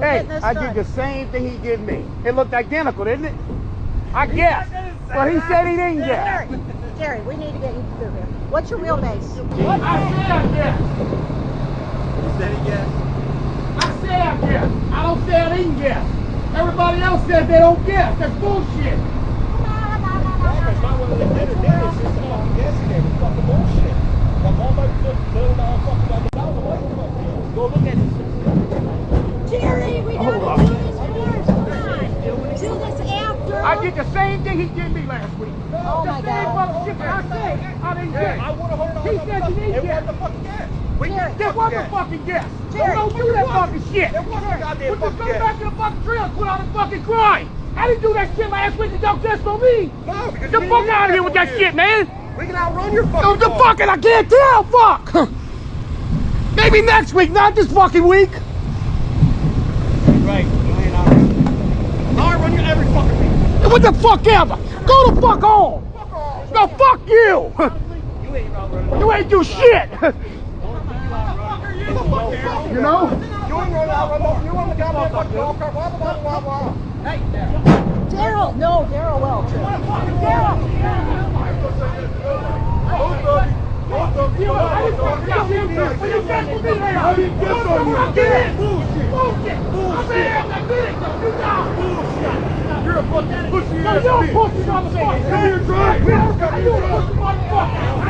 Hey, I did the same thing he did me. It looked identical, didn't it? I guessed. But he said he didn't guess. Jerry, we need to get you through here. What's your wheelbase? I said I guessed. You said he guessed. I said I guessed. I don't say I didn't guess. Everybody else says they don't guess. That's bullshit. It's not whether they did or did. It's just a fucking guessing game. It's fucking bullshit. Like all my little fucking $1,000 away from it. Go look at it. Jerry, we gotta do this first. Come on. Do this after. I did the same thing he did me last week. Oh my God. Shit that I said. I didn't guess. I would have heard all He said you didn't It guess. wasn't a fucking guess. That wasn't a fucking guess. Jerry, Don't do that fucking shit. It wasn't a goddamn But just fucking go back guess. to the fucking trail and quit out and fucking crying. I didn't do that shit last week and don't test on me. No, because Get the fuck out of here with that shit, man. We can outrun your fucking No, the car. fucking, I can't tell, fuck. Maybe next week, not this fucking week. Right, you ain't outrun. I'll outrun you every fucking week. What the fuck ever? Go the fuck home. Fuck off. No, fuck you. You ain't outrunning. You ain't do shit. You know? You ain't running outrun. You on the goddamn fucking golf cart. Blah, blah, blah, blah. Hey, Daryl, no, Daryl will. Daryl. both of you. I didn't guess on you. I did it. Bullshit. I did it. You down. You're a fucking pussy ass bitch. You're a pussy motherfucker. Come here, drive. You're a pussy motherfucker.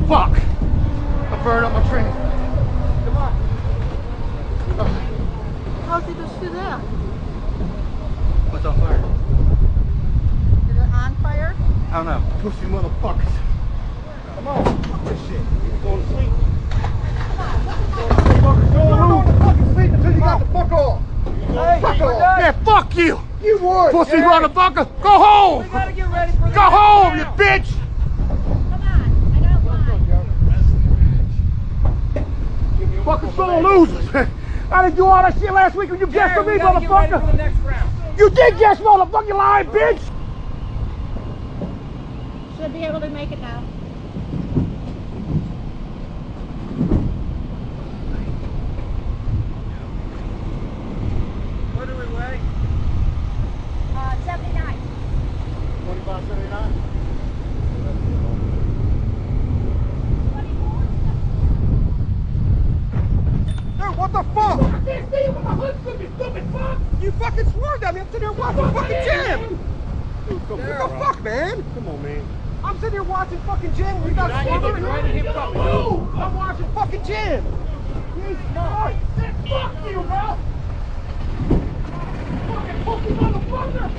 Fuck! I burned up my train. Come on. How did you do that? What's on fire? Is it on fire? I don't know. Pussy motherfuckers. Come on. Fuck this shit. You're going to sleep. Go to fucking sleep until you got the fuck off. Hey, fuck off. Yeah, fuck you. You would. Pussy motherfucker. Go home. We gotta get ready for the Go home, you bitch. Come on, I got a line. Fucking sore losers. I didn't do all that shit last week when you guessed on me, motherfucker. next round. You did guess, motherfucker, you lying bitch. Should be able to make it now. What do we weigh? 79. 25.79. Dude, what the fuck? I can't see you with my hood slip, you stupid fuck. You fucking swerved at me. I'm sitting here watching fucking Jim. What the fuck, man? Come on, man. I'm sitting here watching fucking Jim. You got swerving right at him. I'm watching fucking Jim. Jesus Christ. Fuck you, bro. Fucking pussy motherfucker.